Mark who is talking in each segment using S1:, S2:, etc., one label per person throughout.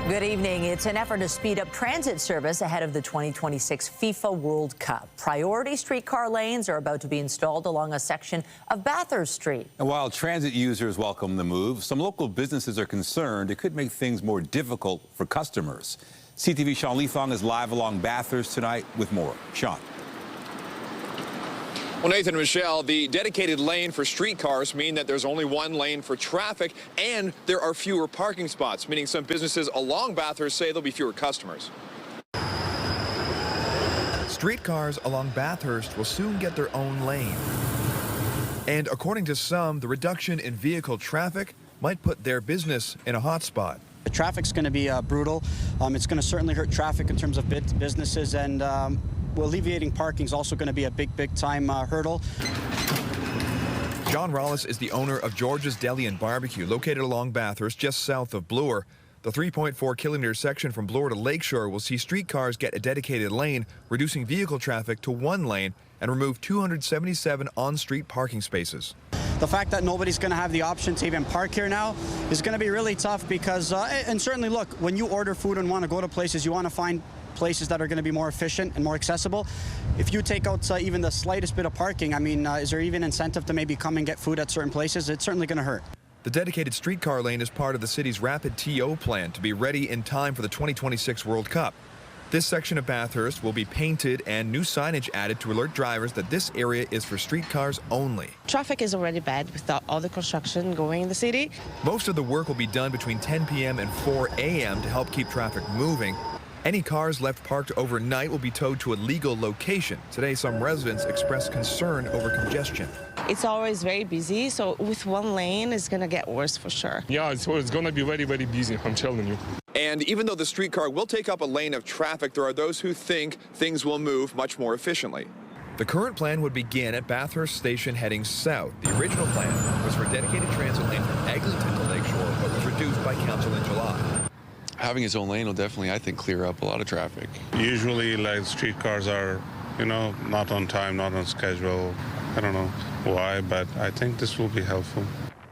S1: Good evening. It's an effort to speed up transit service ahead of the 2026 FIFA World Cup. Priority streetcar lanes are about to be installed along a section of Bathurst Street.
S2: And while transit users welcome the move, some local businesses are concerned it could make things more difficult for customers. CTV Sean Leithong is live along Bathurst tonight with more. Sean.
S3: Well, Nathan and Michelle, the dedicated lane for streetcars mean that there's only one lane for traffic and there are fewer parking spots, meaning some businesses along Bathurst say there'll be fewer customers.
S4: Streetcars along Bathurst will soon get their own lane. And according to some, the reduction in vehicle traffic might put their business in a hot spot.
S5: The traffic's going to be brutal. It's going to certainly hurt traffic in terms of businesses, and alleviating parking is also going to be a big time hurdle.
S4: John Rollis is the owner of George's Deli and Barbecue, located along Bathurst, just south of Bloor. The 3.4-kilometer section from Bloor to Lakeshore will see streetcars get a dedicated lane, reducing vehicle traffic to one lane and remove 277 on-street parking spaces.
S5: The fact that nobody's going to have the option to even park here now is going to be really tough because, and certainly look, when you order food and want to go to places, you want to find places that are going to be more efficient and more accessible. If you take out even the slightest bit of parking, I mean, is there even incentive to maybe come and get food at certain places? It's certainly going to hurt.
S4: The dedicated streetcar lane is part of the city's RapidTO plan to be ready in time for the 2026 World Cup. This section of Bathurst will be painted and new signage added to alert drivers that this area is for streetcars only.
S6: Traffic is already bad with all the construction going in the city.
S4: Most of the work will be done between 10 p.m. and 4 a.m. to help keep traffic moving. Any cars left parked overnight will be towed to a legal location. Today, some residents expressed concern over congestion.
S6: It's always very busy, so with one lane, it's going to get worse for sure.
S7: Yeah, it's going to be very busy, I'm telling you.
S3: And even though the streetcar will take up a lane of traffic, there are those who think things will move much more efficiently.
S4: The current plan would begin at Bathurst Station heading south. The original plan was for a dedicated transit lane from Eglinton to Lakeshore, but was reduced by council in July.
S8: Having its own lane will definitely, I think, clear up a lot of traffic.
S9: Usually, like, streetcars are, not on time, not on schedule. I don't know why, but I think this will be helpful.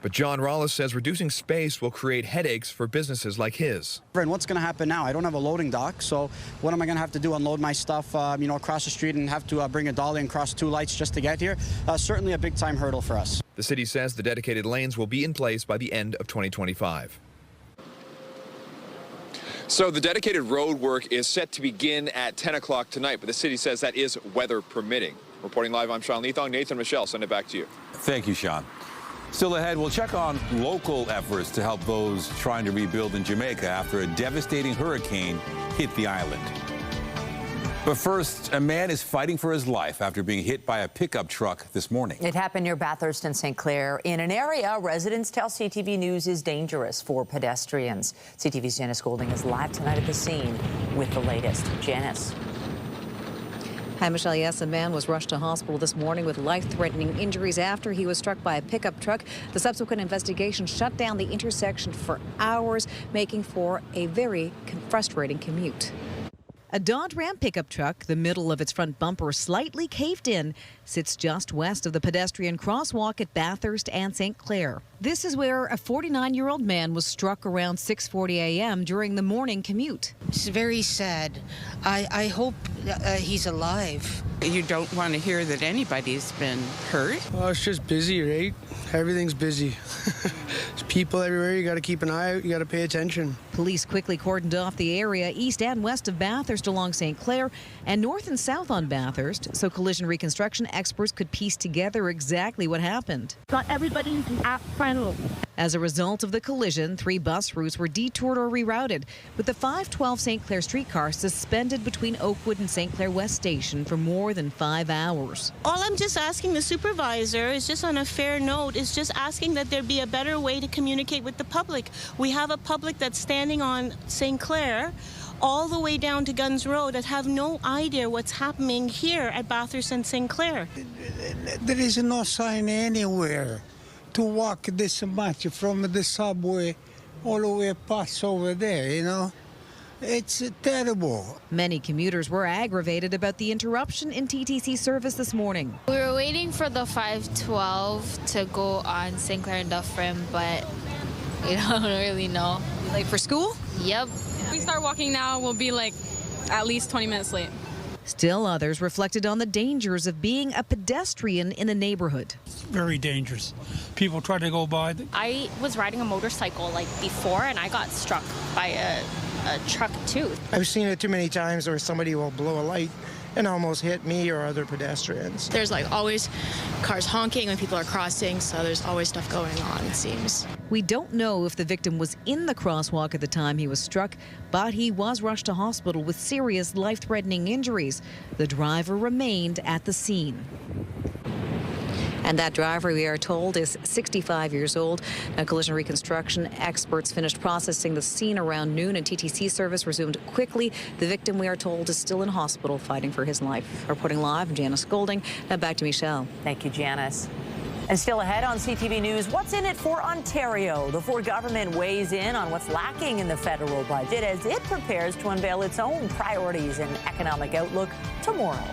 S4: But John Rollis says reducing space will create headaches for businesses like his.
S5: And what's going to happen now? I don't have a loading dock, so what am I going to have to do? Unload my stuff, across the street and have to bring a dolly and cross two lights just to get here? Certainly a big-time hurdle for us.
S4: The city says the dedicated lanes will be in place by the end of 2025.
S3: So the dedicated road work is set to begin at 10 o'clock tonight, but the city says that is weather permitting. Reporting live, I'm Sean Leithong. Nathan, Michelle, send it back to you.
S2: Thank you, Sean. Still ahead, we'll check on local efforts to help those trying to rebuild in Jamaica after a devastating hurricane hit the island. But first, a man is fighting for his life after being hit by a pickup truck this morning.
S1: It happened near Bathurst and St. Clair in an area residents tell CTV News is dangerous for pedestrians. CTV's Janice Golding is live tonight at the scene with the latest. Janice.
S10: Hi, Michelle. Yes, a man was rushed to hospital this morning with life-threatening injuries after he was struck by a pickup truck. The subsequent investigation shut down the intersection for hours, making for a very frustrating commute. A Dodge Ram pickup truck, the middle of its front bumper slightly caved in, sits just west of the pedestrian crosswalk at Bathurst and St. Clair. This is where a 49-year-old man was struck around 6:40 a.m. during the morning commute.
S11: It's very sad. I hope he's alive.
S12: You don't want to hear that anybody's been hurt.
S13: Well, it's just busy, right? Everything's busy. There's people everywhere. You got to keep an eye out. You got to pay attention.
S10: Police quickly cordoned off the area east and west of Bathurst along St. Clair and north and south on Bathurst, so collision reconstruction experts could piece together exactly what happened.
S14: Not everybody's app-friendly.
S10: As a result of the collision, 3 bus routes were detoured or rerouted, with the 512 St. Clair streetcar suspended between Oakwood and St. Clair West Station for more than 5 hours.
S14: All I'm just asking the supervisor is just on a fair note, is just asking that there be a better way to communicate with the public. We have a public that's standing on St. Clair all the way down to Guns Road that have no idea what's happening here at Bathurst and St. Clair.
S15: There is no sign anywhere to walk this much from the subway all the way past over there, It's terrible.
S10: Many commuters were aggravated about the interruption in TTC service this morning.
S16: We were waiting for the 512 to go on St. Clair and Dufferin, but we don't really know.
S10: You late for school?
S16: Yep.
S17: If we start walking now, we'll be like at least 20 minutes late.
S10: Still others reflected on the dangers of being a pedestrian in a neighborhood.
S18: Very dangerous. People try to go by.
S19: I was riding a motorcycle like before and I got struck by a truck too.
S20: I've seen it too many times where somebody will blow a light and almost hit me or other pedestrians.
S21: There's like always cars honking when people are crossing, so there's always stuff going on, it seems.
S10: We don't know if the victim was in the crosswalk at the time he was struck, but he was rushed to hospital with serious life-threatening injuries. The driver remained at the scene. And that driver, we are told, is 65 years old. Now, collision reconstruction experts finished processing the scene around noon, and TTC service resumed quickly. The victim, we are told, is still in hospital fighting for his life. Reporting live, Janice Golding. Now back to Michelle.
S1: Thank you, Janice. And still ahead on CTV News, what's in it for Ontario? The Ford government weighs in on what's lacking in the federal budget as it prepares to unveil its own priorities and economic outlook tomorrow.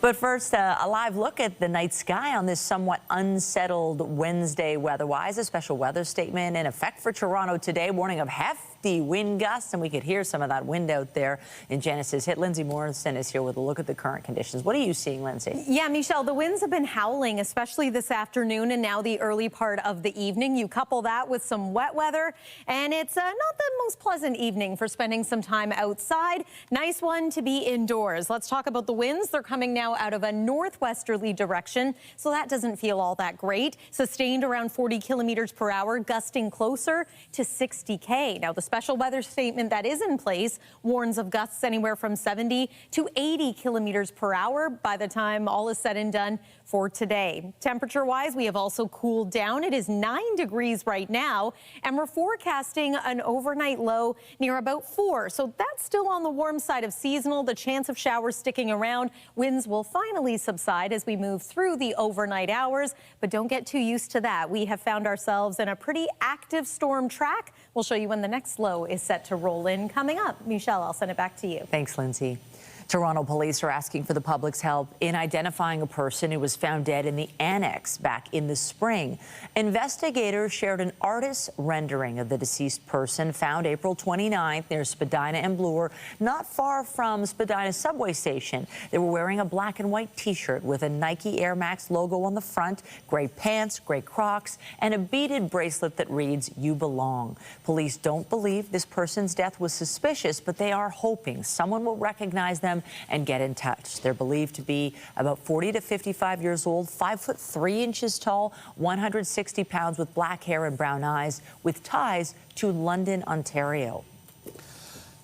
S1: But first, a live look at the night sky on this somewhat unsettled Wednesday weather-wise. A special weather statement in effect for Toronto today, warning of hefty wind gusts, and we could hear some of that wind out there in Janice's hit. Lindsay Morrison is here with a look at the current conditions. What are you seeing, Lindsay?
S22: Yeah, Michelle, the winds have been howling, especially this afternoon and now the early part of the evening. You couple that with some wet weather, and it's not the most pleasant evening for spending some time outside. Nice one to be indoors. Let's talk about the winds. They're coming now out of a northwesterly direction, so that doesn't feel all that great. Sustained around 40 kilometers per hour, gusting closer to 60 Now, the special weather statement that is in place warns of gusts anywhere from 70 to 80 kilometers per hour by the time all is said and done for today. Temperature-wise, we have also cooled down. It is 9 degrees right now, and we're forecasting an overnight low near about 4. So that's still on the warm side of seasonal. The chance of showers sticking around. Winds will finally subside as we move through the overnight hours, but don't get too used to that. We have found ourselves in a pretty active storm track. We'll show you when the next low is set to roll in coming up. Michelle, I'll send it back to you.
S1: Thanks, Lindsay. Toronto police are asking for the public's help in identifying a person who was found dead in the annex back in the spring. Investigators shared an artist's rendering of the deceased person found April 29th near Spadina and Bloor, not far from Spadina subway station. They were wearing a black and white T-shirt with a Nike Air Max logo on the front, gray pants, gray Crocs, and a beaded bracelet that reads, "You belong." Police don't believe this person's death was suspicious, but they are hoping someone will recognize them and get in touch. They're believed to be about 40 to 55 years old, 5'3" tall, 160 pounds, with black hair and brown eyes, with ties to London, Ontario.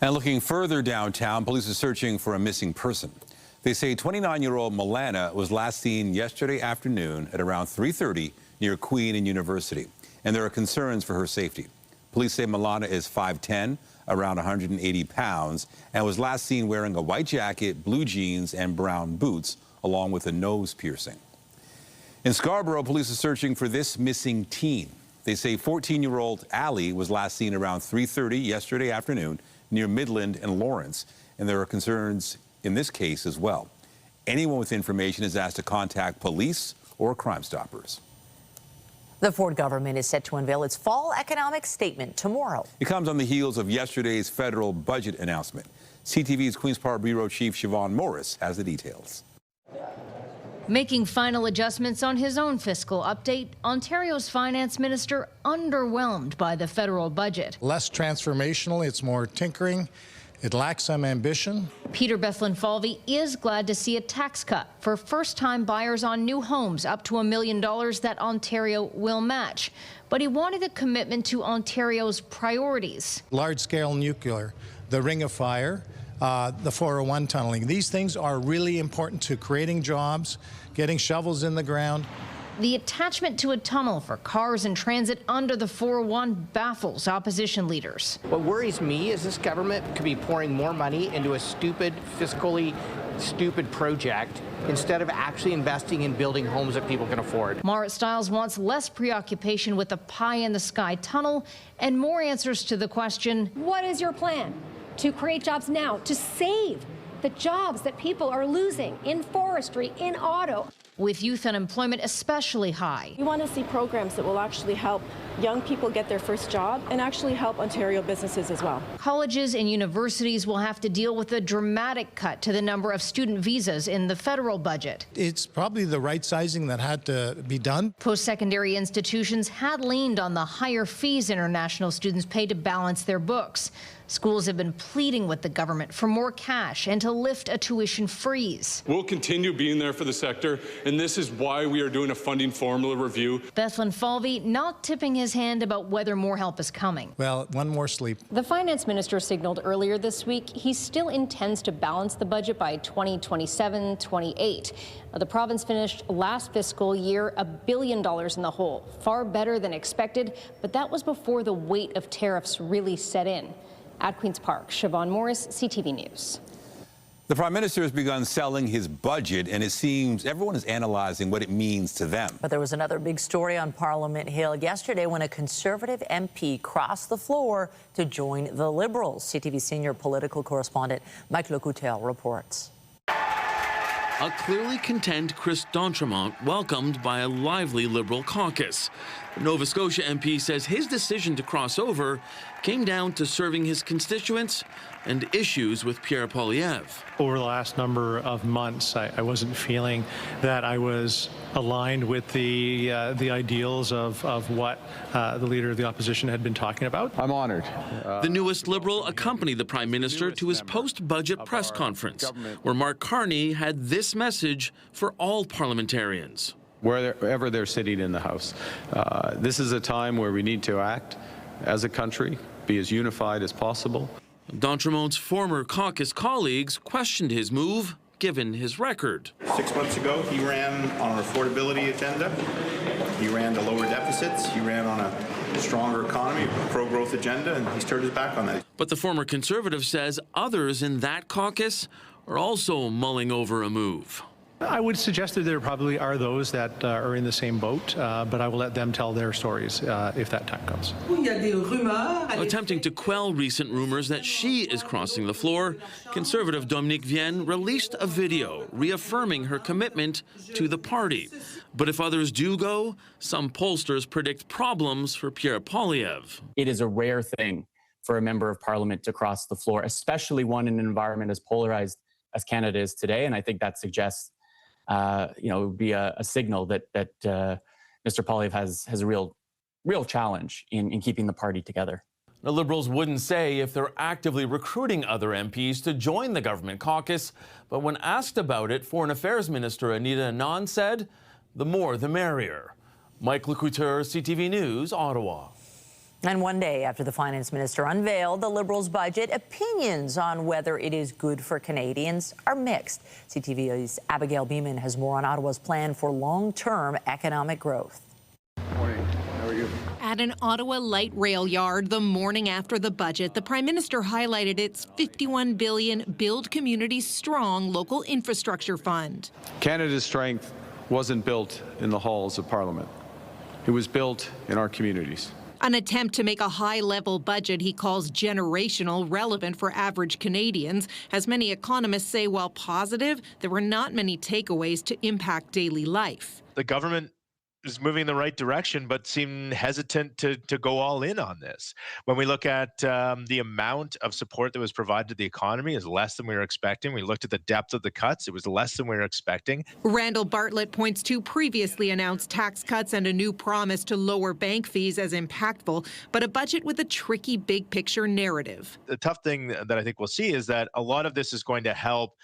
S2: And looking further downtown, police are searching for a missing person. They say 29-year-old Milana was last seen yesterday afternoon at around 3:30 near Queen and University, and there are concerns for her safety. Police say Milana is 5'10", around 180 pounds, and was last seen wearing a white jacket, blue jeans, and brown boots, along with a nose piercing. In Scarborough, police are searching for this missing teen. They say 14-year-old Allie was last seen around 3:30 yesterday afternoon near Midland and Lawrence, and there are concerns in this case as well. Anyone with information is asked to contact police or Crime Stoppers.
S1: The Ford government is set to unveil its fall economic statement tomorrow.
S2: It comes on the heels of yesterday's federal budget announcement. CTV's Queen's Park Bureau Chief Siobhan Morris has the details.
S23: Making final adjustments on his own fiscal update, Ontario's finance minister underwhelmed by the federal budget.
S24: Less transformational, it's more tinkering. It lacks some ambition.
S23: Peter Bethlen-Falvey is glad to see a tax cut for first-time buyers on new homes up to $1 million that Ontario will match. But he wanted a commitment to Ontario's priorities.
S24: Large-scale nuclear, the Ring of Fire, the 401 tunneling. These things are really important to creating jobs, getting shovels in the ground.
S23: The attachment to a tunnel for cars in transit under the 401 baffles opposition leaders.
S25: What worries me is this government could be pouring more money into a fiscally stupid project instead of actually investing in building homes that people can afford.
S23: Marit Stiles wants less preoccupation with the pie-in-the-sky tunnel and more answers to the question,
S26: what is your plan to create jobs now, to save the jobs that people are losing in forestry, in auto?
S23: with youth unemployment especially high.
S4: We want to see programs that will actually help young people get their first job and actually help Ontario businesses as well.
S23: Colleges and universities will have to deal with a dramatic cut to the number of student visas in the federal budget.
S24: It's probably the right sizing that had to be done.
S23: Post-secondary institutions had leaned on the higher fees international students pay to balance their books. Schools have been pleading with the government for more cash and to lift a tuition freeze.
S5: We'll continue being there for the sector, and this is why we are doing a funding formula review.
S23: Bethlen Falvey not tipping his hand about whether more help is coming.
S24: Well, one more sleep.
S26: The finance minister signaled earlier this week he still intends to balance the budget by 2027-28. The province finished last fiscal year $1 billion in the hole, far better than expected, but that was before the weight of tariffs really set in. At Queen's Park, Siobhan Morris, CTV News.
S2: The Prime Minister has begun selling his budget, and it seems everyone is analyzing what it means to them.
S1: But there was another big story on Parliament Hill yesterday when a Conservative MP crossed the floor to join the Liberals. CTV senior political correspondent Mike Lecoutel reports.
S6: A clearly content Chris D'Entremont welcomed by a lively Liberal caucus. The Nova Scotia MP says his decision to cross over came down to serving his constituents and issues with Pierre Poilievre.
S7: Over the last number of months, I wasn't feeling that I was aligned with the ideals of what the Leader of the Opposition had been talking about.
S6: I'm honored. The newest Liberal accompanied the Prime Minister to his post-budget press conference, where Mark Carney had this message for all parliamentarians.
S8: Wherever they're sitting in the House, this is a time where we need to act as a country, be as unified as possible.
S6: D'Entremont's former caucus colleagues questioned his move, given his record.
S9: 6 months ago, he ran on an affordability agenda. He ran to lower deficits. He ran on a stronger economy, a pro-growth agenda, and he's turned his back on that.
S6: But the former Conservative says others in that caucus are also mulling over a move.
S7: I would suggest that there probably are those that are in the same boat, but I will let them tell their stories if that time comes.
S6: Attempting to quell recent rumors that she is crossing the floor, Conservative Dominique Vienne released a video reaffirming her commitment to the party. But if others do go, some pollsters predict problems for Pierre Poilievre.
S27: It is a rare thing for a member of Parliament to cross the floor, especially one in an environment as polarized as Canada is today, and I think that suggests it would be a signal that Mr. Poilievre has a real challenge in keeping the party together.
S28: The Liberals wouldn't say if they're actively recruiting other MPs to join the government caucus, but when asked about it, Foreign Affairs Minister Anita Anand said, the more the merrier. Mike Lecoutel, CTV News, Ottawa.
S1: And one day after the finance minister unveiled the Liberals' budget, opinions on whether it is good for Canadians are mixed. CTV's Abigail Beeman has more on Ottawa's plan for long-term economic growth.
S9: Morning. How are you?
S29: At an Ottawa light rail yard the morning after the budget, the Prime Minister highlighted its $51 billion Build Communities Strong local infrastructure fund.
S8: Canada's strength wasn't built in the halls of Parliament. It was built in our communities.
S29: An attempt to make a high-level budget he calls generational, relevant for average Canadians. As many economists say, while positive, there were not many takeaways to impact daily life.
S30: The government is moving in the right direction, but seem hesitant to go all in on this. When we look at the amount of support that was provided to the economy is less than we were expecting. We looked at the depth of the cuts. It was less than we were expecting.
S29: Randall Bartlett points to previously announced tax cuts and a new promise to lower bank fees as impactful, but a budget with a tricky big picture narrative.
S30: The tough thing that I think we'll see is that a lot of this is going to help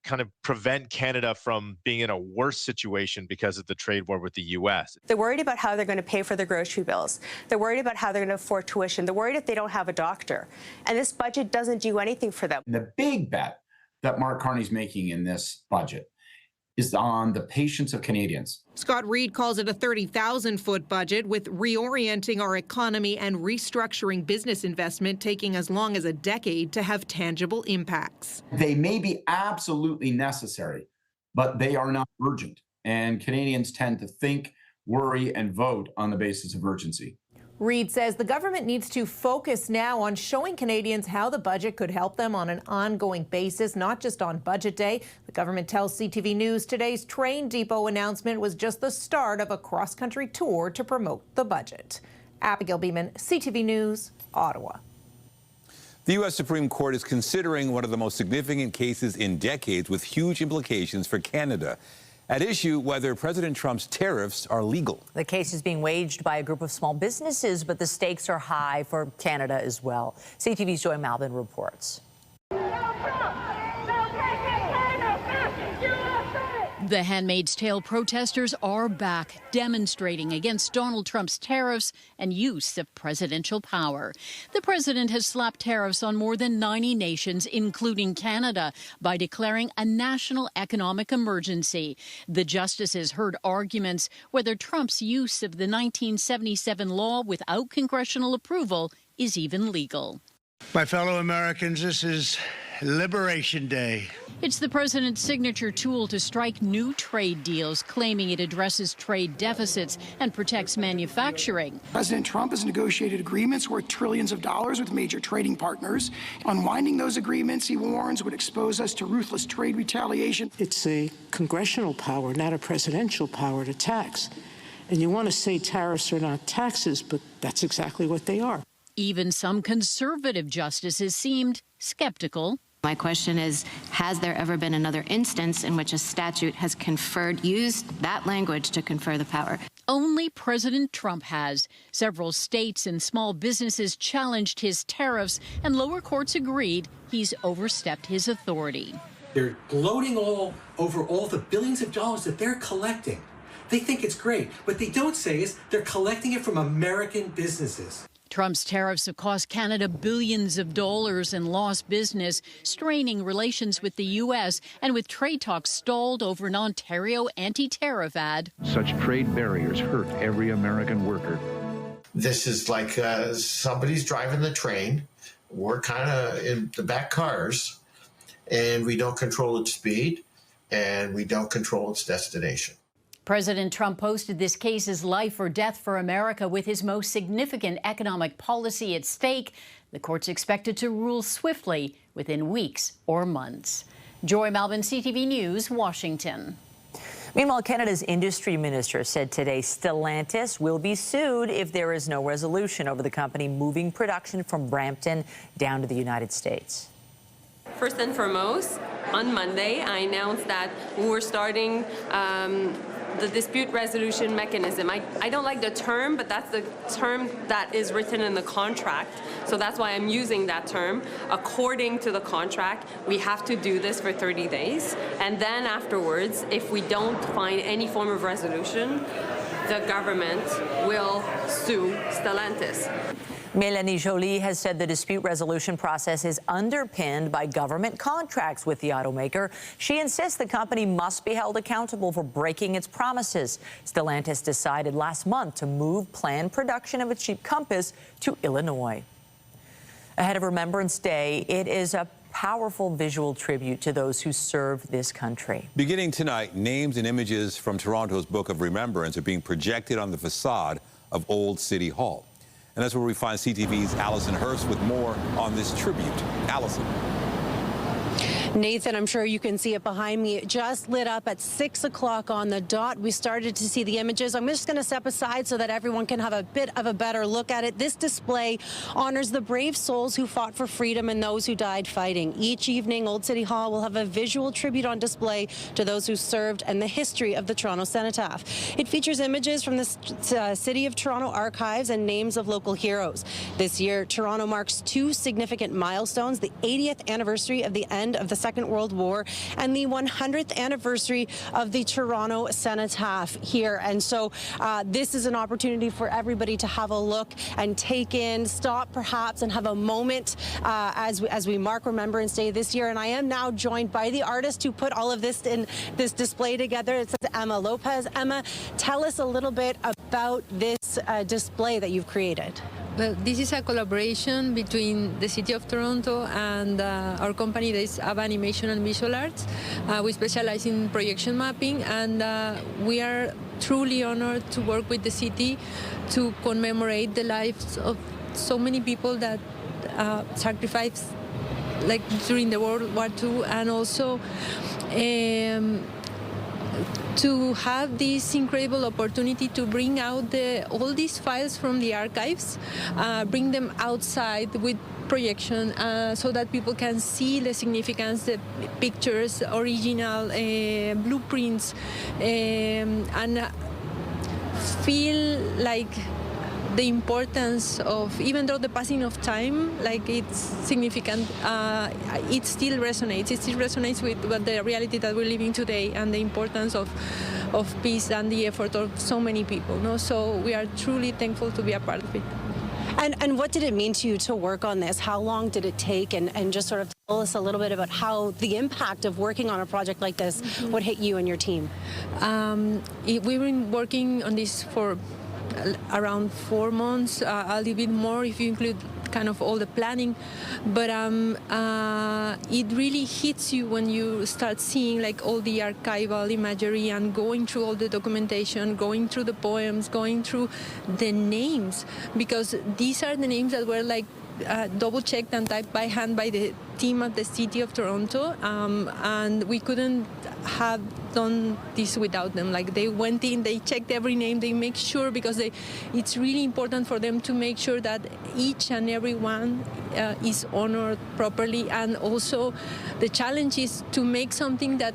S30: kind of prevent Canada from being in a worse situation because of the trade war with the U.S.
S31: They're worried about how they're going to pay for their grocery bills. They're worried about how they're going to afford tuition. They're worried if they don't have a doctor. And this budget doesn't do anything for them.
S32: The big bet that Mark Carney's making in this budget is on the patience of Canadians.
S29: Scott Reid calls it a 30,000-foot budget, with reorienting our economy and restructuring business investment taking as long as a decade to have tangible impacts.
S32: They may be absolutely necessary, but they are not urgent. And Canadians tend to think, worry, and vote on the basis of urgency.
S22: Reid says the government needs to focus now on showing Canadians how the budget could help them on an ongoing basis, not just on Budget Day. The government tells CTV News today's train depot announcement was just the start of a cross-country tour to promote the budget. Abigail Beeman, CTV News, Ottawa.
S2: The U.S. Supreme Court is considering one of the most significant cases in decades with huge implications for Canada. At issue, whether President Trump's tariffs are legal.
S1: The case is being waged by a group of small businesses, but the stakes are high for Canada as well. CTV's Joy Malvin reports.
S3: The Handmaid's Tale protesters are back, demonstrating against Donald Trump's tariffs and use of presidential power. The president has slapped tariffs on more than 90 nations, including Canada, by declaring a national economic emergency. The justices heard arguments whether Trump's use of the 1977 law without congressional approval is even legal.
S11: My fellow Americans, this is Liberation Day.
S3: It's the president's signature tool to strike new trade deals, claiming it addresses trade deficits and protects manufacturing.
S12: President Trump has negotiated agreements worth trillions of dollars with major trading partners. Unwinding those agreements, he warns, would expose us to ruthless trade retaliation.
S13: It's a congressional power, not a presidential power, to tax. And you want to say tariffs are not taxes, but that's exactly what they are.
S3: Even some conservative justices seemed skeptical.
S14: My question is, has there ever been another instance in which a statute has used that language to confer the power?
S3: Only President Trump has. Several states and small businesses challenged his tariffs, and lower courts agreed he's overstepped his authority.
S15: They're gloating all over all the billions of dollars that they're collecting. They think it's great. What they don't say is they're collecting it from American businesses.
S3: Trump's tariffs have cost Canada billions of dollars in lost business, straining relations with the U.S. and with trade talks stalled over an Ontario anti-tariff ad.
S16: Such trade barriers hurt every American worker.
S17: This is like somebody's driving the train. We're kind of in the back cars, and we don't control its speed, and we don't control its destination.
S3: President Trump posted this case as life or death for America, with his most significant economic policy at stake. The court's expected to rule swiftly within weeks or months. Joy Malvin, CTV News, Washington.
S1: Meanwhile, Canada's industry minister said today Stellantis will be sued if there is no resolution over the company moving production from Brampton down to the United States.
S18: First and foremost, on Monday, I announced that we were starting the dispute resolution mechanism. I don't like the term, but that's the term that is written in the contract. So that's why I'm using that term. According to the contract, we have to do this for 30 days. And then afterwards, if we don't find any form of resolution, the government will sue Stellantis.
S1: Mélanie Joly has said the dispute resolution process is underpinned by government contracts with the automaker. She insists the company must be held accountable for breaking its promises. Stellantis decided last month to move planned production of its Jeep Compass to Illinois. Ahead of Remembrance Day, it is a powerful visual tribute to those who served this country.
S2: Beginning tonight, names and images from Toronto's Book of Remembrance are being projected on the facade of Old City Hall. And that's where we find CTV's Allison Hurst with more on this tribute. Allison.
S19: Nathan, I'm sure you can see it behind me. It just lit up at 6 o'clock on the dot. We started to see the images. I'm just going to step aside so that everyone can have a bit of a better look at it. This display honors the brave souls who fought for freedom and those who died fighting. Each evening, Old City Hall will have a visual tribute on display to those who served and the history of the Toronto Cenotaph. It features images from the City of Toronto archives and names of local heroes. This year, Toronto marks two significant milestones: the 80th anniversary of the end of the Second World War and the 100th anniversary of the Toronto Cenotaph here. And so this is an opportunity for everybody to have a look and take in, stop perhaps, and have a moment as we mark Remembrance Day this year. And I am now joined by the artist who put all of this in this display together. It's Emma Lopez. Emma, tell us a little bit about this display that you've created.
S4: Well, this is a collaboration between the City of Toronto and our company that is Ava Animation and Visual Arts. We specialize in projection mapping, and we are truly honored to work with the city to commemorate the lives of so many people that sacrificed, like during the World War II, and also to have this incredible opportunity to bring out all these files from the archives, bring them outside with projection so that people can see the significance, the pictures, original blueprints, and feel like the importance of, even though the passing of time, like it's significant, it still resonates. It still resonates with the reality that we're living today and the importance of peace and the effort of so many people. No? So we are truly thankful to be a part of it.
S22: And what did it mean to you to work on this? How long did it take? And just sort of tell us a little bit about how the impact of working on a project like this would hit you and your team.
S4: We've been working on this for around 4 months, a little bit more if you include kind of all the planning, but it really hits you when you start seeing like all the archival imagery and going through all the documentation, going through the poems, going through the names, because these are the names that were like double-checked and typed by hand by the team at the City of Toronto, and we couldn't have done this without them. Like, they went in, they checked every name, they make sure, because it's really important for them to make sure that each and every one is honored properly. And also the challenge is to make something that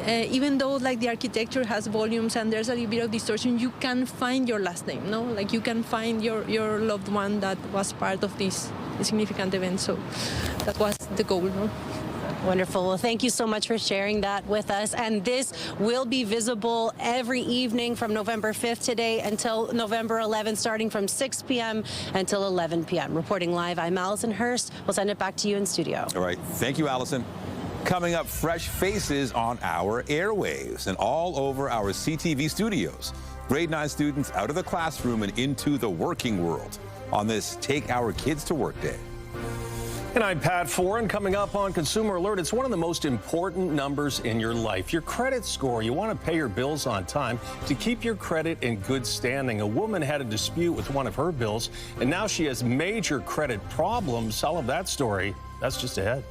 S4: even though like the architecture has volumes and there's a little bit of distortion, you can find your last name, no? Like you can find your loved one that was part of this significant event. So that was the goal, no?
S22: Wonderful. Well, thank you so much for sharing that with us. And this will be visible every evening from November 5th today until November 11th, starting from 6 p.m. until 11 p.m. Reporting live, I'm Allison Hurst. We'll send it back to you in studio.
S2: All right. Thank you, Allison. Coming up, fresh faces on our airwaves and all over our CTV studios. Grade 9 students out of the classroom and into the working world on this Take Our Kids to Work Day.
S5: And I'm Pat Foran. Coming up on Consumer Alert, it's one of the most important numbers in your life, your credit score. You want to pay your bills on time to keep your credit in good standing. A woman had a dispute with one of her bills, and now she has major credit problems. All of that story, that's just ahead.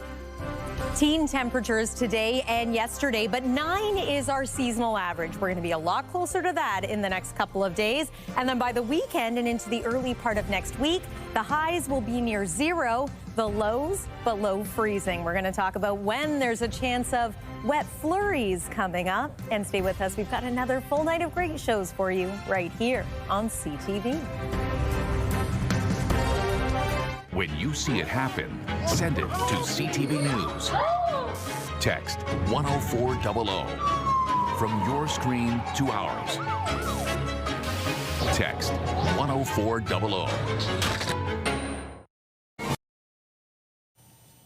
S22: Teen temperatures today and yesterday, but 9 is our seasonal average. We're going to be a lot closer to that in the next couple of days. And then by the weekend and into the early part of next week, the highs will be near 0, the lows below freezing. We're going to talk about when there's a chance of wet flurries coming up. And stay with us. We've got another full night of great shows for you right here on CTV.
S16: When you see it happen, send it to CTV News. Text 10400 from your screen to ours. Text 10400.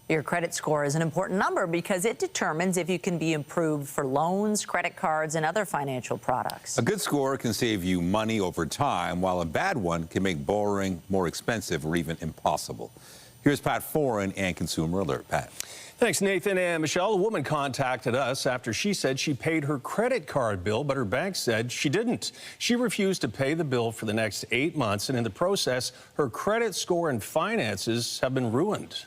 S1: Your credit score is an important number because it determines if you can be improved for loans, credit cards, and other financial products.
S2: A good score can save you money over time, while a bad one can make borrowing more expensive or even impossible. Here's Pat Foran and Consumer Alert. Pat.
S5: Thanks, Nathan and Michelle. A woman contacted us after she said she paid her credit card bill, but her bank said she didn't. She refused to pay the bill for the next 8 months, and in the process, her credit score and finances have been ruined.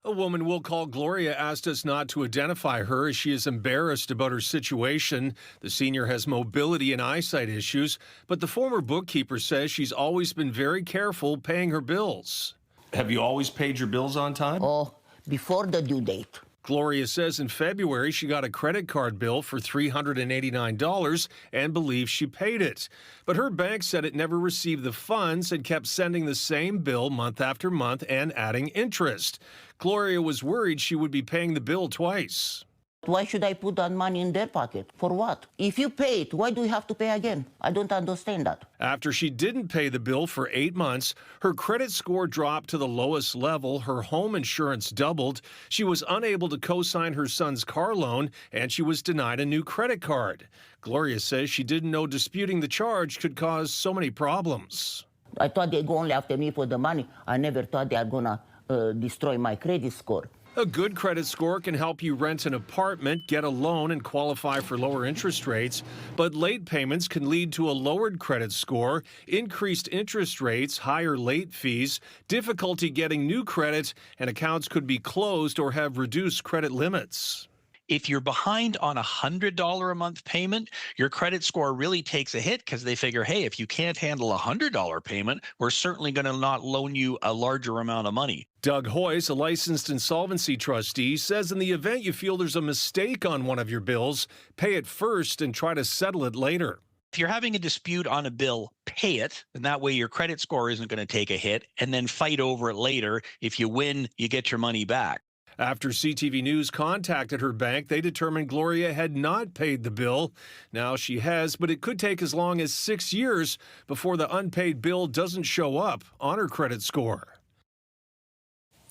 S5: A woman we'll call Gloria asked us not to identify her as she is embarrassed about her situation. The senior has mobility and eyesight issues, but the former bookkeeper says she's always been very careful paying her bills. Have you always paid your bills on time?
S6: Oh, before the due date.
S5: Gloria says in February she got a credit card bill for $389 and believes she paid it. But her bank said it never received the funds and kept sending the same bill month after month and adding interest. Gloria was worried she would be paying the bill twice.
S6: Why should I put that money in their pocket? For what? If you pay it, why do you have to pay again? I don't understand that.
S5: After she didn't pay the bill for 8 months, her credit score dropped to the lowest level, her home insurance doubled, she was unable to co-sign her son's car loan, and she was denied a new credit card. Gloria says she didn't know disputing the charge could cause so many problems.
S6: I thought they'd go only after me for the money. I never thought they are going to destroy my credit score.
S5: A good credit score can help you rent an apartment, get a loan, and qualify for lower interest rates. But late payments can lead to a lowered credit score, increased interest rates, higher late fees, difficulty getting new credit, and accounts could be closed or have reduced credit limits.
S7: If you're behind on a $100 a month payment, your credit score really takes a hit because they figure, hey, if you can't handle a $100 payment, we're certainly going to not loan you a larger amount of money.
S5: Doug Hoyce, a licensed insolvency trustee, says in the event you feel there's a mistake on one of your bills, pay it first and try to settle it later.
S7: If you're having a dispute on a bill, pay it, and that way your credit score isn't going to take a hit, and then fight over it later. If you win, you get your money back.
S5: After CTV News contacted her bank, they determined Gloria had not paid the bill. Now she has, but it could take as long as 6 years before the unpaid bill doesn't show up on her credit score.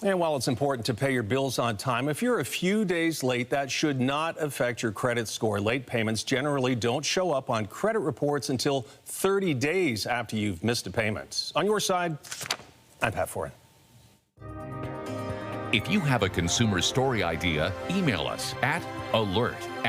S5: And while it's important to pay your bills on time, if you're a few days late, that should not affect your credit score. Late payments generally don't show up on credit reports until 30 days after you've missed a payment. On your side, I'm Pat Foran.
S16: If you have a consumer story idea, email us at alert@ctv.ca.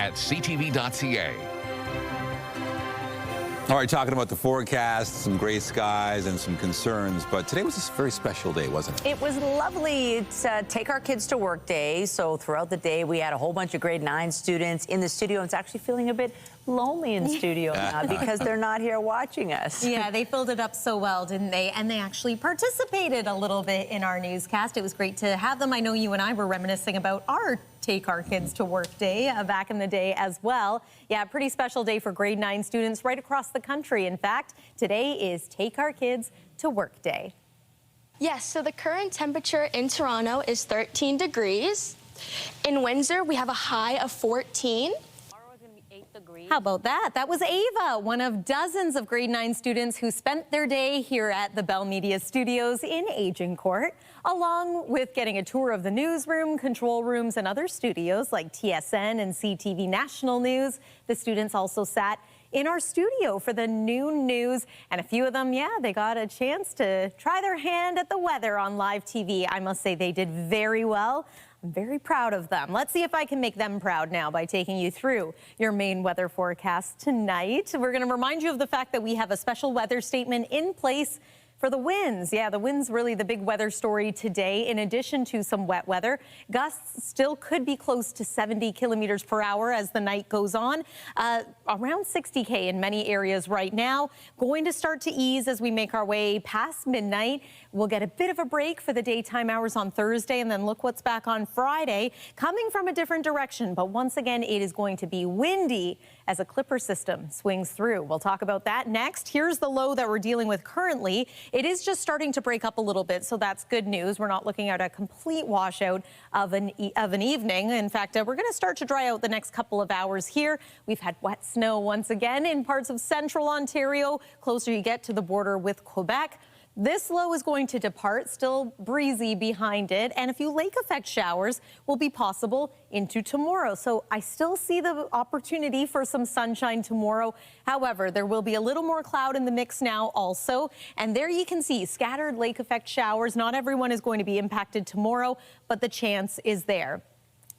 S2: All right, talking about the forecast, some gray skies and some concerns, but today was a very special day, wasn't it?
S1: It was lovely. It's Take Our Kids to Work Day, so throughout the day we had a whole bunch of grade 9 students in the studio. It's actually feeling a bit lonely in studio now because they're not here watching us.
S22: Yeah, they filled it up so well, didn't they? And they actually participated a little bit in our newscast. It was great to have them. I know you and I were reminiscing about our Take Our Kids to Work Day back in the day as well. Yeah, pretty special day for grade 9 students right across the country. In fact, today is Take Our Kids to Work Day.
S8: Yes, so the current temperature in Toronto is 13 degrees. In Windsor, we have a high of 14.
S22: How about that? That was Ava, one of dozens of grade 9 students who spent their day here at the Bell Media Studios in Agincourt, along with getting a tour of the newsroom, control rooms, and other studios like TSN and CTV National News. The students also sat in our studio for the noon news, and a few of them, yeah, they got a chance to try their hand at the weather on live TV. I must say they did very well. I'm very proud of them. Let's see if I can make them proud now by taking you through your main weather forecast tonight. We're going to remind you of the fact that we have a special weather statement in place for the winds. Yeah, the winds really the big weather story today. In addition to some wet weather, gusts still could be close to 70 kilometers per hour as the night goes on. Around 60K in many areas right now. Going to start to ease as we make our way past midnight. We'll get a bit of a break for the daytime hours on Thursday, and then look what's back on Friday, coming from a different direction. But once again, it is going to be windy as a clipper system swings through. We'll talk about that next. Here's the low that we're dealing with currently. It is just starting to break up a little bit, so that's good news. We're not looking at a complete washout of an evening. In fact, we're going to start to dry out the next couple of hours here. We've had wet snow once again in parts of central Ontario, closer you get to the border with Quebec. This low is going to depart, still breezy behind it, and a few lake effect showers will be possible into tomorrow. So I still see the opportunity for some sunshine tomorrow. However, there will be a little more cloud in the mix now also. And there you can see scattered lake effect showers. Not everyone is going to be impacted tomorrow, but the chance is there.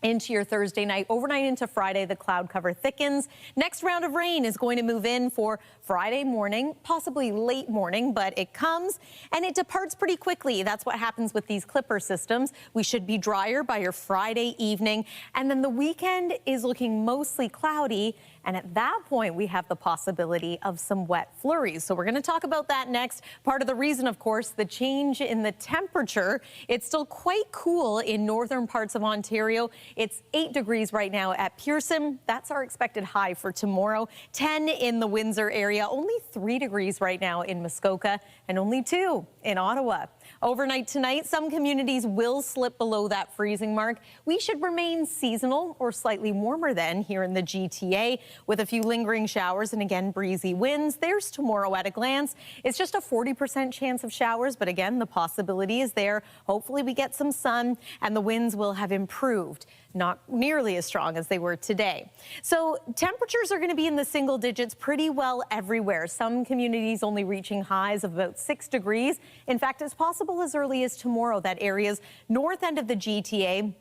S22: Into your Thursday night, overnight into Friday, the cloud cover thickens. Next round of rain is going to move in for Friday morning, possibly late morning, but it comes and it departs pretty quickly. That's what happens with these clipper systems. We should be drier by your Friday evening, and then the weekend is looking mostly cloudy. And at that point, we have the possibility of some wet flurries. So we're going to talk about that next. Part of the reason, of course, the change in the temperature. It's still quite cool in northern parts of Ontario. It's 8 degrees right now at Pearson. That's our expected high for tomorrow. 10 in the Windsor area. Only 3 degrees right now in Muskoka, and only 2 in Ottawa. Overnight tonight, some communities will slip below that freezing mark. We should remain seasonal or slightly warmer than here in the GTA. with a few lingering showers and again breezy winds. There's tomorrow at a glance. It's just a 40% chance of showers, but again, the possibility is there. Hopefully we get some sun and the winds will have improved. Not nearly as strong as they were today. So temperatures are going to be in the single digits pretty well everywhere. Some communities only reaching highs of about 6 degrees. In fact, it's possible as early as tomorrow that areas north end of the GTA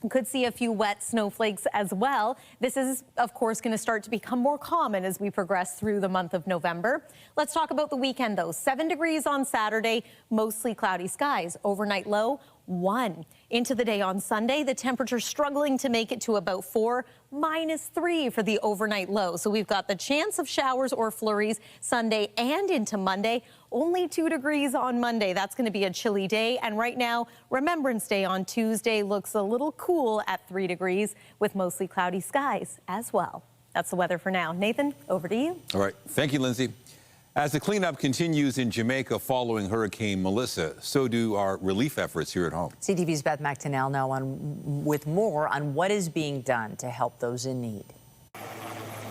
S22: could see a few wet snowflakes as well. This is, of course, going to start to become more common as we progress through the month of November. Let's talk about the weekend, though. 7 degrees on Saturday, mostly cloudy skies. Overnight low, 1. Into the day on Sunday, the temperature struggling to make it to about 4, -3 for the overnight low. So we've got the chance of showers or flurries Sunday and into Monday. Only 2 degrees on Monday. That's going to be a chilly day. And right now, Remembrance Day on Tuesday looks a little cool at 3 degrees with mostly cloudy skies as well. That's the weather for now. Nathan, over to you.
S2: All right. Thank you, Lindsay. As the cleanup continues in Jamaica following Hurricane Melissa, so do our relief efforts here at home.
S1: CTV's Beth McTonnell now with more on what is being done to help those in need.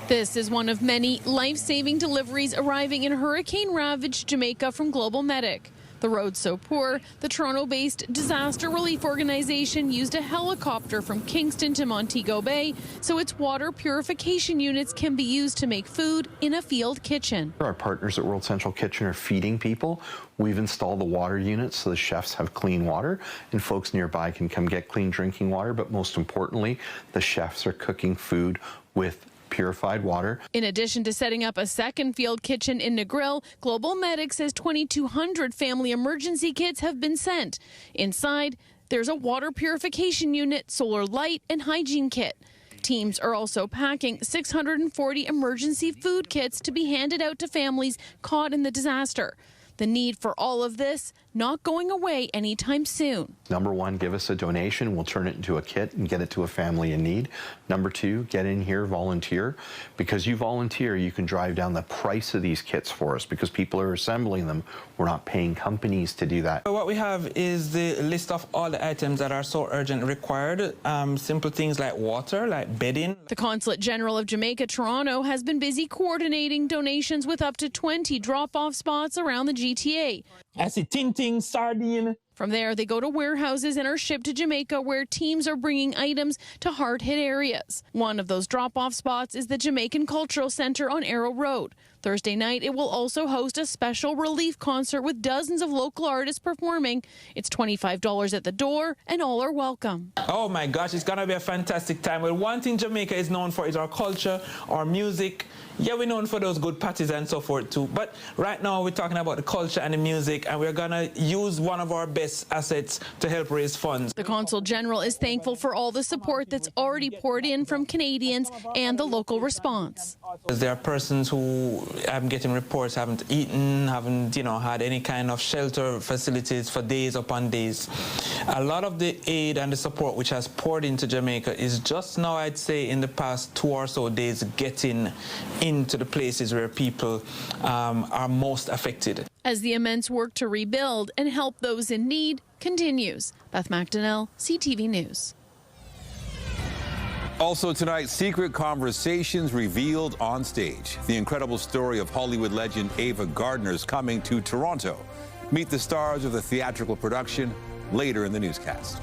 S9: This is one of many life-saving deliveries arriving in hurricane-ravaged Jamaica from Global Medic. The road's so poor, the Toronto-based disaster relief organization used a helicopter from Kingston to Montego Bay so its water purification units can be used to make food in a field kitchen.
S10: Our partners at World Central Kitchen are feeding people. We've installed the water units so the chefs have clean water and folks nearby can come get clean drinking water, but most importantly, the chefs are cooking food with purified water.
S9: In addition to setting up a second field kitchen in Negril, Global Medic says 2,200 family emergency kits have been sent. Inside, there's a water purification unit, solar light, and hygiene kit. Teams are also packing 640 emergency food kits to be handed out to families caught in the disaster. The need for all of this not going away anytime soon.
S10: Number one, give us a donation. We'll turn it into a kit and get it to a family in need. Number two, get in here, volunteer. Because you volunteer, you can drive down the price of these kits for us because people are assembling them. We're not paying companies to do that.
S20: What we have is the list of all the items that are so urgent required. Simple things like water, like bedding.
S9: The Consulate General of Jamaica, Toronto, has been busy coordinating donations with up to 20 drop-off spots around the GTA.
S20: I see ting-ting, sardine.
S9: From there, they go to warehouses and are shipped to Jamaica, where teams are bringing items to hard-hit areas. One of those drop-off spots is the Jamaican Cultural Center on Arrow Road. Thursday night, it will also host a special relief concert with dozens of local artists performing. It's $25 at the door, and all are welcome.
S20: Oh my gosh, it's gonna be a fantastic time. Well, one thing Jamaica is known for is our culture, our music. Yeah, we're known for those good parties and so forth too. But right now, we're talking about the culture and the music, and we're gonna use one of our best assets to help raise funds.
S9: The Consul General is thankful for all the support that's already poured in from Canadians and the local response.
S20: There are persons who I'm getting reports haven't eaten, haven't had any kind of shelter facilities for days upon days. A lot of the aid and the support which has poured into Jamaica is just now, I'd say, in the past 2 or so days, getting into the places where people are most affected.
S9: As the immense work to rebuild and help those in need continues. Beth McTonnell, CTV News.
S2: Also tonight, secret conversations revealed on stage. The incredible story of Hollywood legend Ava Gardner's coming to Toronto. Meet the stars of the theatrical production later in the newscast.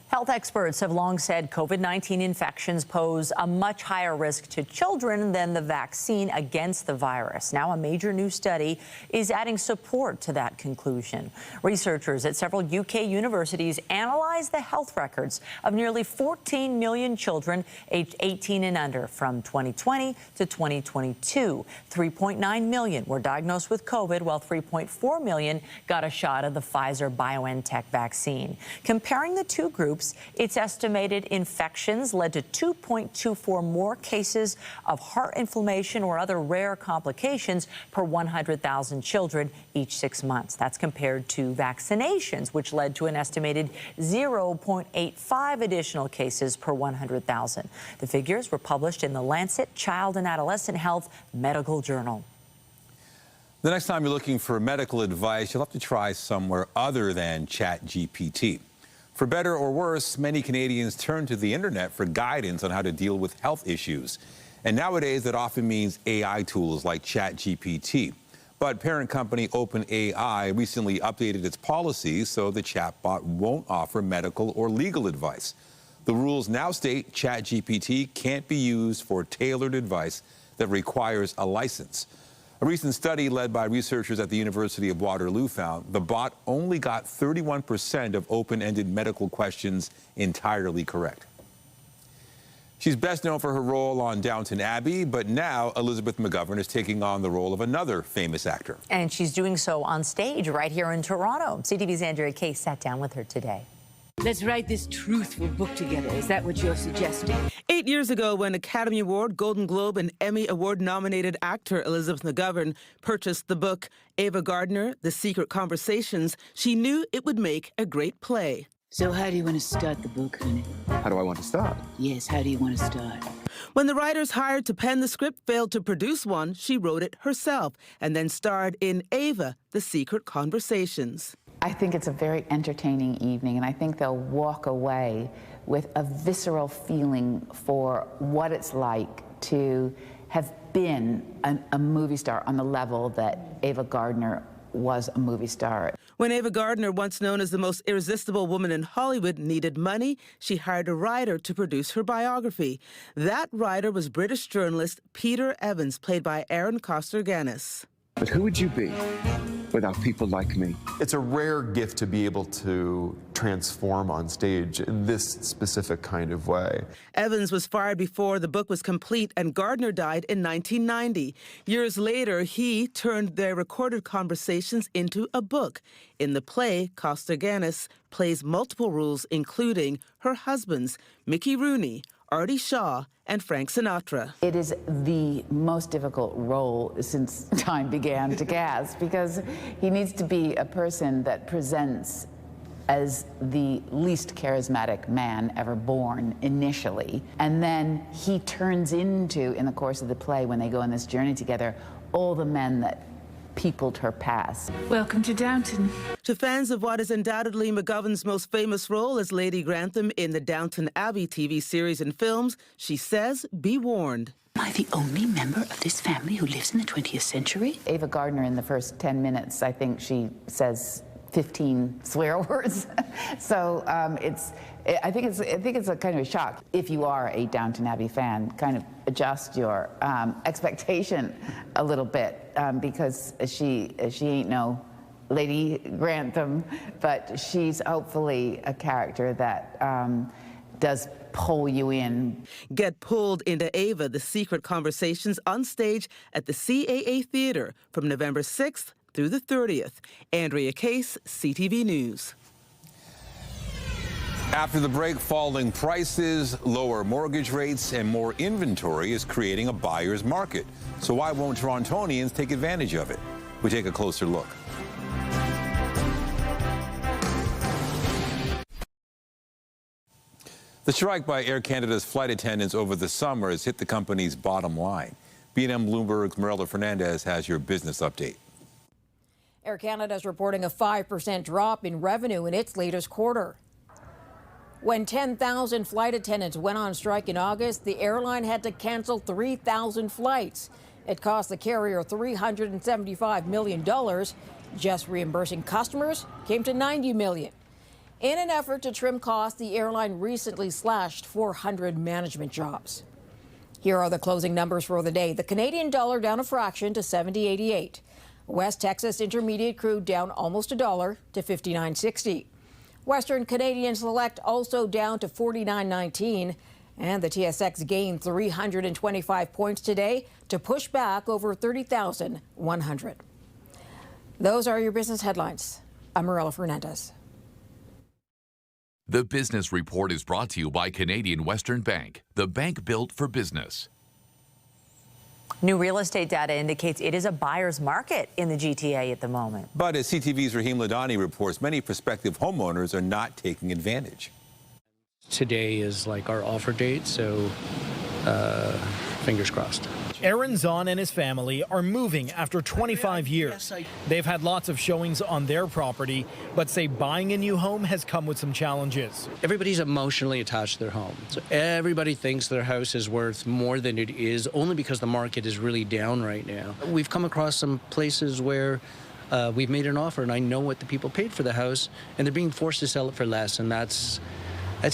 S1: Health experts have long said COVID-19 infections pose a much higher risk to children than the vaccine against the virus. Now, a major new study is adding support to that conclusion. Researchers at several UK universities analyzed the health records of nearly 14 million children aged 18 and under from 2020 to 2022. 3.9 million were diagnosed with COVID, while 3.4 million got a shot of the Pfizer-BioNTech vaccine. Comparing the two groups, its estimated infections led to 2.24 more cases of heart inflammation or other rare complications per 100,000 children each 6 months. That's compared to vaccinations, which led to an estimated 0.85 additional cases per 100,000. The figures were published in the Lancet Child and Adolescent Health Medical Journal.
S2: The next time you're looking for medical advice, you'll have to try somewhere other than ChatGPT. For better or worse, many Canadians turn to the internet for guidance on how to deal with health issues. And nowadays, that often means AI tools like ChatGPT. But parent company OpenAI recently updated its policies so the chatbot won't offer medical or legal advice. The rules now state ChatGPT can't be used for tailored advice that requires a license. A recent study led by researchers at the University of Waterloo found the bot only got 31% of open-ended medical questions entirely correct. She's best known for her role on Downton Abbey, but now Elizabeth McGovern is taking on the role of another famous actor.
S1: And she's doing so on stage right here in Toronto. CTV's Andrea Kay sat down with her today.
S11: Let's write this truthful book together. Is that what you're suggesting? 8 years ago, when Academy Award, Golden Globe, and Emmy Award-nominated actor Elizabeth McGovern purchased the book Ava Gardner, The Secret Conversations, she knew it would make a great play. So how do you want to start the book, honey?
S21: How do I want to start?
S11: Yes, how do you want to start? When the writers hired to pen the script failed to produce one, she wrote it herself and then starred in Ava, The Secret Conversations.
S23: I think it's a very entertaining evening, and I think they'll walk away with a visceral feeling for what it's like to have been a movie star on the level that Ava Gardner was a movie star.
S11: When Ava Gardner, once known as the most irresistible woman in Hollywood, needed money, she hired a writer to produce her biography. That writer was British journalist Peter Evans, played by Aaron Coster-Ganis.
S21: But who would you be without people like me?
S24: It's a rare gift to be able to transform on stage in this specific kind of way.
S11: Evans was fired before the book was complete, and Gardner died in 1990. Years later, he turned their recorded conversations into a book. In the play, Coster-Ganis plays multiple roles, including her husbands, Mickey Rooney, Artie Shaw, and Frank Sinatra.
S23: It is the most difficult role since time began to cast, because he needs to be a person that presents as the least charismatic man ever born initially. And then he turns into, in the course of the play, when they go on this journey together, all the men that peopled her past.
S11: Welcome to Downton. To fans of what is undoubtedly McGovern's most famous role as Lady Grantham in the Downton Abbey TV series and films, she says, be warned. Am I the only member of this family who lives in the 20th century?
S23: Ava Gardner, in the first 10 minutes, I think she says 15 swear words. So I think it's a kind of a shock. If you are a Downton Abbey fan, kind of adjust your expectation a little bit, because she ain't no Lady Grantham, but she's hopefully a character that does pull you in.
S11: Get pulled into Ava, The Secret Conversations, on stage at the CAA Theatre from November 6th through the 30th. Andrea Case, CTV News.
S2: After the break, falling prices, lower mortgage rates, and more inventory is creating a buyer's market. So why won't Torontonians take advantage of it? We take a closer look. The strike by Air Canada's flight attendants over the summer has hit the company's bottom line. B&M Bloomberg's Marilla Fernandez has your business update.
S25: Air Canada is reporting a 5% drop in revenue in its latest quarter. When 10,000 flight attendants went on strike in August, the airline had to cancel 3,000 flights. It cost the carrier $375 million. Just reimbursing customers came to $90 million. In an effort to trim costs, the airline recently slashed 400 management jobs. Here are the closing numbers for the day. The Canadian dollar down a fraction to 70.88. West Texas Intermediate crude down almost $1 to 59.60. Western Canadian Select also down to 49.19. And the TSX gained 325 points today to push back over 30,100. Those are your business headlines. I'm Marilla Fernandez.
S16: The Business Report is brought to you by Canadian Western Bank, the bank built for business.
S1: New real estate data indicates it is a buyer's market in the GTA at the moment.
S2: But as CTV's Raheem Ladani reports, many prospective homeowners are not taking advantage.
S26: Today is like our offer date, so fingers crossed.
S12: Aaron Zahn and his family are moving after 25 years. They've had lots of showings on their property, but say buying a new home has come with some challenges.
S13: Everybody's emotionally attached to their home. So everybody thinks their house is worth more than it is, only because the market is really down right now. We've come across some places where we've made an offer and I know what the people paid for the house and they're being forced to sell it for less, and that's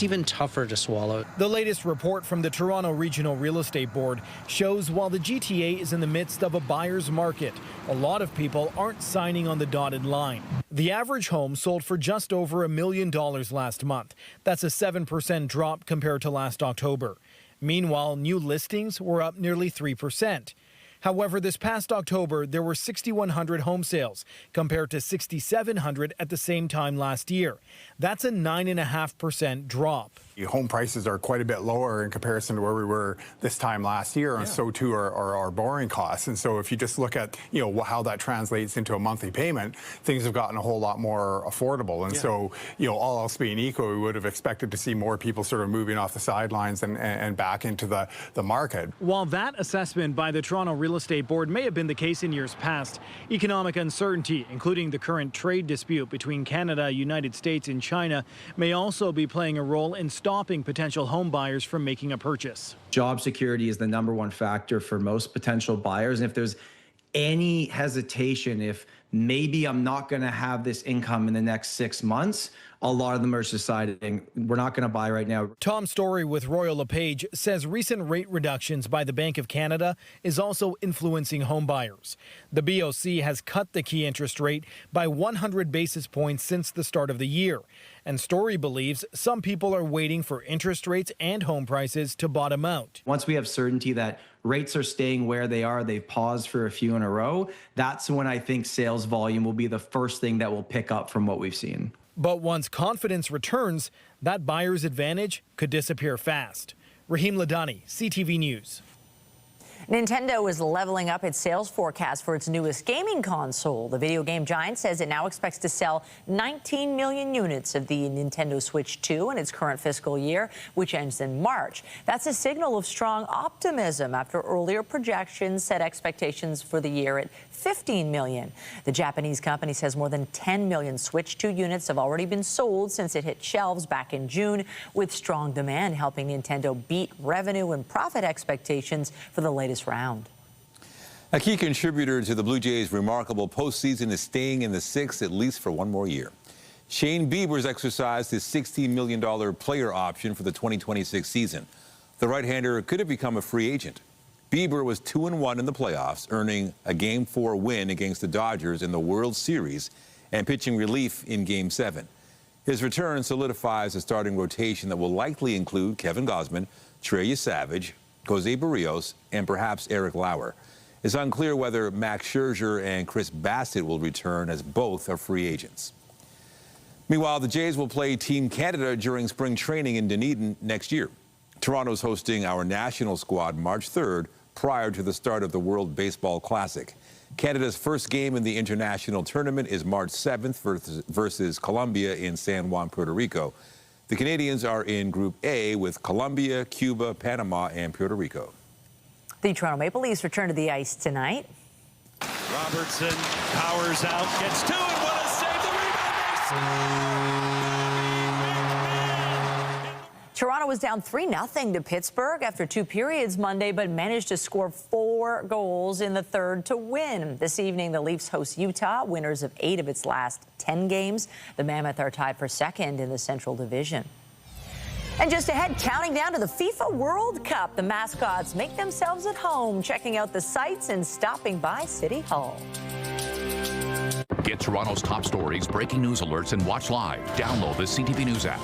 S13: even tougher to swallow.
S12: The latest report from the Toronto Regional Real Estate Board shows while the GTA is in the midst of a buyer's market, a lot of people aren't signing on the dotted line. The average home sold for just over $1 million last month. That's a 7% drop compared to last October. Meanwhile, new listings were up nearly 3%. However, this past October, there were 6,100 home sales compared to 6,700 at the same time last year. That's a 9.5% drop.
S14: Home prices are quite a bit lower in comparison to where we were this time last year, and so too are our borrowing costs. And so if you just look at how that translates into a monthly payment, things have gotten a whole lot more affordable. And so all else being equal, we would have expected to see more people sort of moving off the sidelines and back into the market.
S12: While that assessment by the Toronto Real Estate Board may have been the case in years past, economic uncertainty, including the current trade dispute between Canada, United States, and China, may also be playing a role in stopping potential home buyers from making a purchase.
S15: Job security is the #1 factor for most potential buyers. And if there's any hesitation, if maybe I'm not going to have this income in the next 6 months, a lot of them are deciding we're not going to buy right now.
S12: Tom Story with Royal LePage says recent rate reductions by the Bank of Canada is also influencing home buyers. The BOC has cut the key interest rate by 100 basis points since the start of the year. And Story believes some people are waiting for interest rates and home prices to bottom out.
S15: Once we have certainty that rates are staying where they are, they've paused for a few in a row, that's when I think sales volume will be the first thing that will pick up from what we've seen.
S12: But once confidence returns, that buyer's advantage could disappear fast. Raheem Ladani, CTV News.
S1: Nintendo is leveling up its sales forecast for its newest gaming console. The video game giant says it now expects to sell 19 million units of the Nintendo Switch 2 in its current fiscal year, which ends in March. That's a signal of strong optimism after earlier projections set expectations for the year at 15 million. The Japanese company says more than 10 million Switch 2 units have already been sold since it hit shelves back in June, with strong demand helping Nintendo beat revenue and profit expectations for the latest round.
S2: A key contributor to the Blue Jays' remarkable postseason is staying in the sixth at least for one more year. Shane Bieber's exercised his $16 million player option for the 2026 season. The right-hander could have become a free agent. Bieber was 2-1 in the playoffs, earning a Game 4 win against the Dodgers in the World Series and pitching relief in Game 7. His return solidifies a starting rotation that will likely include Kevin Gausman, Trey Savage, Jose Barrios, and perhaps Eric Lauer. It's unclear whether Max Scherzer and Chris Bassett will return, as both are free agents. Meanwhile, the Jays will play Team Canada during spring training in Dunedin next year. Toronto's hosting our national squad March 3rd, prior to the start of the World Baseball Classic. Canada's first game in the international tournament is March 7th versus Colombia in San Juan, Puerto Rico. The Canadians are in Group A with Colombia, Cuba, Panama, and Puerto Rico.
S1: The Toronto Maple Leafs return to the ice tonight.
S17: Robertson powers out, gets to it, what a save, the rebound.
S1: Toronto was down 3-0 to Pittsburgh after 2 periods Monday, but managed to score 4 goals in the third to win. This evening, the Leafs host Utah, winners of 8 of its last 10 games. The Mammoth are tied for second in the Central Division. And just ahead, counting down to the FIFA World Cup. The mascots make themselves at home, checking out the sights and stopping by City Hall.
S16: Get Toronto's top stories, breaking news alerts, and watch live. Download the CTV News app.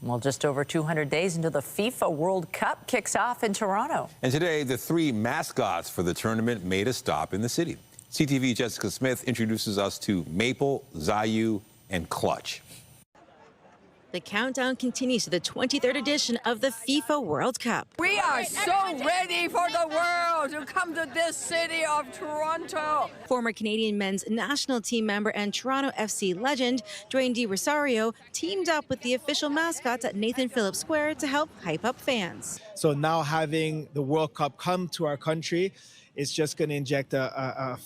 S1: Well, just over 200 days until the FIFA World Cup kicks off in Toronto.
S2: And today, the 3 mascots for the tournament made a stop in the city. CTV Jessica Smith introduces us to Maple, Zayu, and Clutch.
S3: The countdown continues to the 23rd edition of the FIFA World Cup.
S4: We are so ready for the world to come to this city of Toronto.
S3: Former Canadian men's national team member and Toronto FC legend Dwayne De Rosario teamed up with the official mascots at Nathan Phillips Square to help hype up fans.
S12: So now having the World Cup come to our country, it's just going to inject a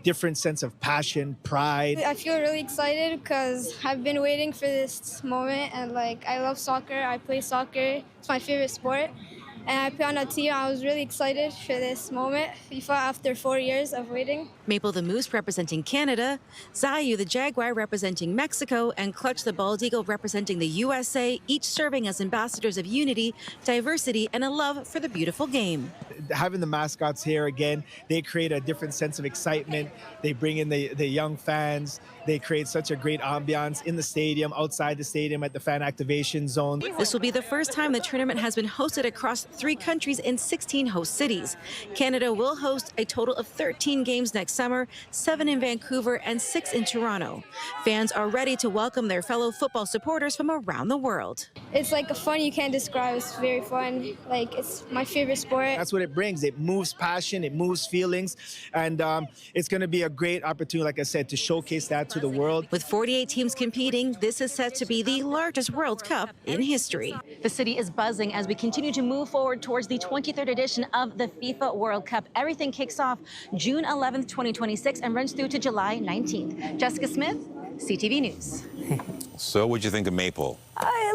S12: different sense of passion, pride.
S6: I feel really excited because I've been waiting for this moment, and I love soccer. I play soccer. It's my favorite sport. And I play on a team. I was really excited for this moment, FIFA, after 4 years of waiting.
S3: Maple the Moose representing Canada, Zayu the Jaguar representing Mexico, and Clutch the Bald Eagle representing the USA, each serving as ambassadors of unity, diversity, and a love for the beautiful game.
S12: Having the mascots here again, they create a different sense of excitement. They bring in the young fans. They create such a great ambiance in the stadium, outside the stadium, at the fan activation zone.
S3: This will be the first time the tournament has been hosted across 3 countries in 16 host cities. Canada will host a total of 13 games next summer, 7 in Vancouver and 6 in Toronto. Fans are ready to welcome their fellow football supporters from around the world.
S6: It's a fun you can't describe. It's very fun. It's my favorite sport.
S12: That's what it brings. It moves passion, it moves feelings, and it's going to be a great opportunity, like I said, to showcase that to the world.
S3: With 48 teams competing, this is set to be the largest World Cup in history. The city is buzzing as we continue to move forward towards the 23rd edition of the FIFA World Cup. Everything kicks off June 11th, 2026 and runs through to July 19th. Jessica Smith, CTV News.
S2: So what'd you think of Maple?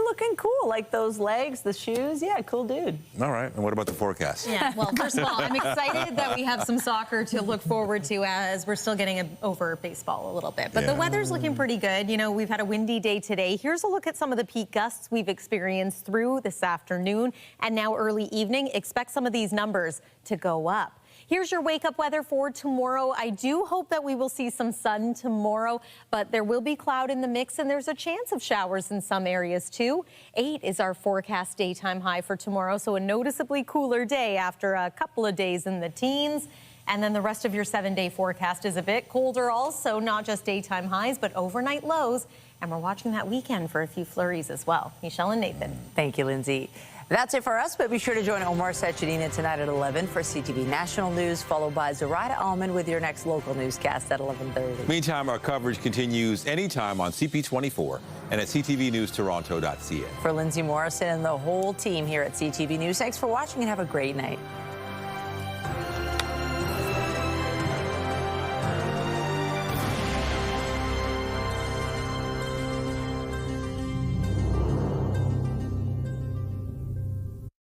S1: Looking cool, like those legs, the shoes. Yeah, cool dude.
S2: All right. And what about the forecast?
S22: Yeah, well, first of all, I'm excited that we have some soccer to look forward to as we're still getting over baseball a little bit. But the weather's looking pretty good. You know, we've had a windy day today. Here's a look at some of the peak gusts we've experienced through this afternoon and now early evening. Expect some of these numbers to go up. Here's your wake-up weather for tomorrow. I do hope that we will see some sun tomorrow, but there will be cloud in the mix, and there's a chance of showers in some areas, too. 8 is our forecast daytime high for tomorrow, so a noticeably cooler day after a couple of days in the teens. And then the rest of your 7-day forecast is a bit colder also, not just daytime highs, but overnight lows. And we're watching that weekend for a few flurries as well. Michelle and Nathan.
S1: Thank you, Lindsay. That's it for us, but be sure to join Omar Sachedina tonight at 11 for CTV National News, followed by Zoraida Allman with your next local newscast at 11:30.
S2: Meantime, our coverage continues anytime on CP24 and at ctvnewstoronto.ca.
S1: For Lindsay Morrison and the whole team here at CTV News, thanks for watching and have a great night.